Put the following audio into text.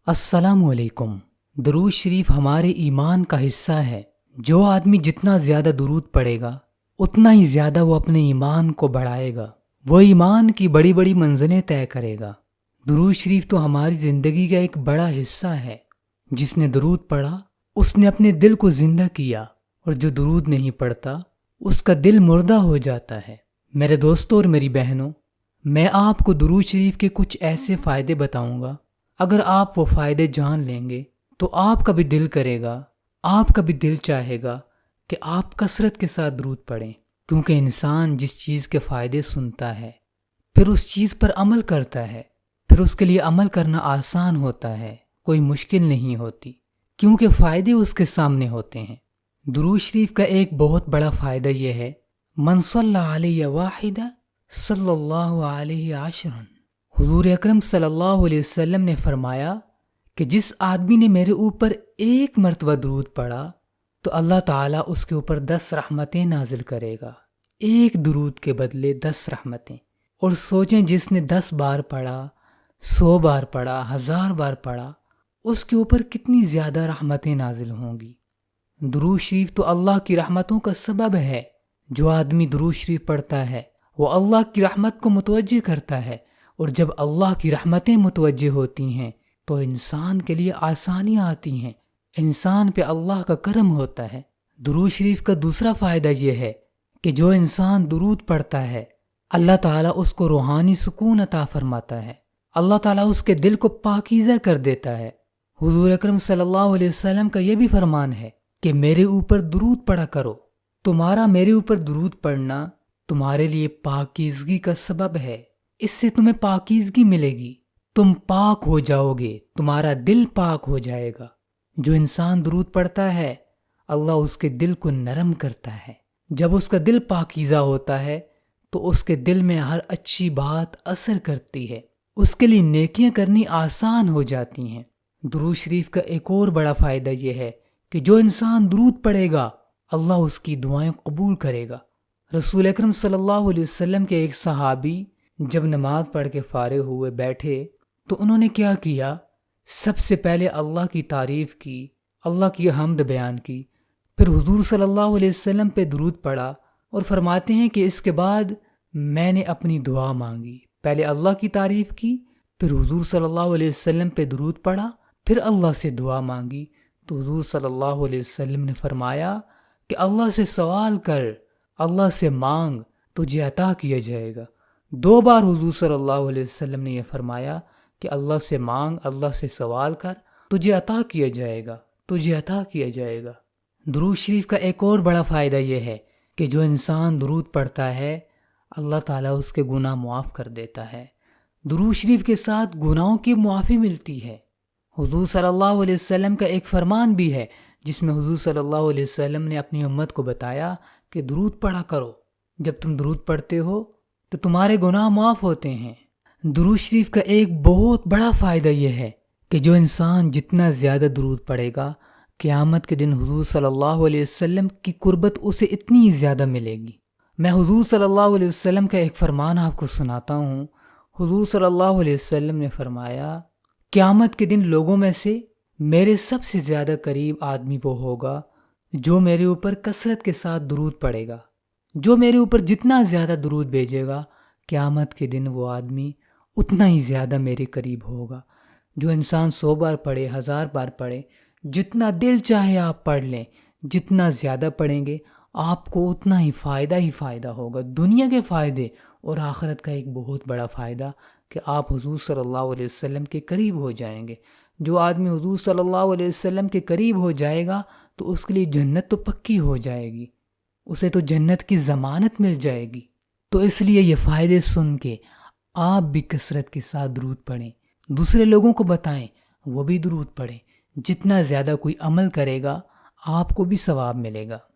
السلام علیکم۔ درود شریف ہمارے ایمان کا حصہ ہے۔ جو آدمی جتنا زیادہ درود پڑھے گا اتنا ہی زیادہ وہ اپنے ایمان کو بڑھائے گا، وہ ایمان کی بڑی بڑی منزلیں طے کرے گا۔ درود شریف تو ہماری زندگی کا ایک بڑا حصہ ہے۔ جس نے درود پڑھا اس نے اپنے دل کو زندہ کیا، اور جو درود نہیں پڑھتا اس کا دل مردہ ہو جاتا ہے۔ میرے دوستوں اور میری بہنوں، میں آپ کو درود شریف کے کچھ ایسے فائدے بتاؤں گا۔ اگر آپ وہ فائدے جان لیں گے تو آپ کا بھی دل کرے گا، آپ کا بھی دل چاہے گا کہ آپ کثرت کے ساتھ درود پڑھیں، کیونکہ انسان جس چیز کے فائدے سنتا ہے پھر اس چیز پر عمل کرتا ہے، پھر اس کے لیے عمل کرنا آسان ہوتا ہے، کوئی مشکل نہیں ہوتی، کیونکہ فائدے اس کے سامنے ہوتے ہیں۔ درود شریف کا ایک بہت بڑا فائدہ یہ ہے، من صلی علیہ واحدہ صلی اللہ علیہ عشرا۔ حضور اکرم صلی اللہ علیہ وسلم نے فرمایا کہ جس آدمی نے میرے اوپر ایک مرتبہ درود پڑھا تو اللہ تعالیٰ اس کے اوپر 10 رحمتیں نازل کرے گا، ایک درود کے بدلے 10 رحمتیں۔ اور سوچیں جس نے 10 بار پڑھا، 100 بار پڑھا، 1000 بار پڑھا، اس کے اوپر کتنی زیادہ رحمتیں نازل ہوں گی۔ درود شریف تو اللہ کی رحمتوں کا سبب ہے۔ جو آدمی درود شریف پڑھتا ہے وہ اللہ کی رحمت کو متوجہ کرتا ہے، اور جب اللہ کی رحمتیں متوجہ ہوتی ہیں تو انسان کے لیے آسانیاں آتی ہیں، انسان پہ اللہ کا کرم ہوتا ہے۔ درود شریف کا دوسرا فائدہ یہ ہے کہ جو انسان درود پڑھتا ہے اللہ تعالیٰ اس کو روحانی سکون عطا فرماتا ہے، اللہ تعالیٰ اس کے دل کو پاکیزہ کر دیتا ہے۔ حضور اکرم صلی اللہ علیہ وسلم کا یہ بھی فرمان ہے کہ میرے اوپر درود پڑھا کرو۔ تمہارا میرے اوپر درود پڑھنا تمہارے لیے پاکیزگی کا سبب ہے، اس سے تمہیں پاکیزگی ملے گی، تم پاک ہو جاؤ گے، تمہارا دل پاک ہو جائے گا۔ جو انسان درود پڑھتا ہے اللہ اس کے دل کو نرم کرتا ہے۔ جب اس کا دل پاکیزہ ہوتا ہے تو اس کے دل میں ہر اچھی بات اثر کرتی ہے، اس کے لیے نیکیاں کرنی آسان ہو جاتی ہیں۔ درود شریف کا ایک اور بڑا فائدہ یہ ہے کہ جو انسان درود پڑھے گا اللہ اس کی دعائیں قبول کرے گا۔ رسول اکرم صلی اللہ علیہ وسلم کے ایک صحابی جب نماز پڑھ کے فارغ ہوئے بیٹھے تو انہوں نے کیا کیا، سب سے پہلے اللہ کی تعریف کی، اللہ کی حمد بیان کی، پھر حضور صلی اللہ علیہ وسلم پہ درود پڑھا، اور فرماتے ہیں کہ اس کے بعد میں نے اپنی دعا مانگی۔ پہلے اللہ کی تعریف کی، پھر حضور صلی اللہ علیہ وسلم پہ درود پڑھا، پھر اللہ سے دعا مانگی، تو حضور صلی اللہ علیہ وسلم نے فرمایا کہ اللہ سے سوال کر، اللہ سے مانگ، تجھے عطا کیا جائے گا۔ 2 بار حضور صلی اللہ علیہ وسلم نے یہ فرمایا کہ اللہ سے مانگ، اللہ سے سوال کر، تجھے عطا کیا جائے گا، تجھے عطا کیا جائے گا۔ درود شریف کا ایک اور بڑا فائدہ یہ ہے کہ جو انسان درود پڑھتا ہے اللہ تعالیٰ اس کے گناہ معاف کر دیتا ہے۔ درود شریف کے ساتھ گناہوں کی معافی ملتی ہے۔ حضور صلی اللہ علیہ وسلم کا ایک فرمان بھی ہے جس میں حضور صلی اللہ علیہ وسلم نے اپنی امت کو بتایا کہ درود پڑھا کرو، جب تم درود پڑھتے ہو تو تمہارے گناہ معاف ہوتے ہیں۔ درود شریف کا ایک بہت بڑا فائدہ یہ ہے کہ جو انسان جتنا زیادہ درود پڑھے گا قیامت کے دن حضور صلی اللہ علیہ وسلم کی قربت اسے اتنی زیادہ ملے گی۔ میں حضور صلی اللہ علیہ وسلم کا ایک فرمان آپ کو سناتا ہوں۔ حضور صلی اللہ علیہ وسلم نے فرمایا، قیامت کے دن لوگوں میں سے میرے سب سے زیادہ قریب آدمی وہ ہوگا جو میرے اوپر کثرت کے ساتھ درود پڑھے گا۔ جو میرے اوپر جتنا زیادہ درود بھیجے گا قیامت کے دن وہ آدمی اتنا ہی زیادہ میرے قریب ہوگا۔ جو انسان 100 بار پڑھے، 1000 بار پڑھے، جتنا دل چاہے آپ پڑھ لیں، جتنا زیادہ پڑھیں گے آپ کو اتنا ہی فائدہ ہوگا، دنیا کے فائدے اور آخرت کا ایک بہت بڑا فائدہ کہ آپ حضور صلی اللہ علیہ وسلم کے قریب ہو جائیں گے۔ جو آدمی حضور صلی اللہ علیہ وسلم کے قریب ہو جائے گا تو اس کے لیے جنت تو پکی ہو جائے گی، اسے تو جنت کی ضمانت مل جائے گی۔ تو اس لیے یہ فائدے سن کے آپ بھی کثرت کے ساتھ درود پڑھیں، دوسرے لوگوں کو بتائیں وہ بھی درود پڑھیں۔ جتنا زیادہ کوئی عمل کرے گا آپ کو بھی ثواب ملے گا۔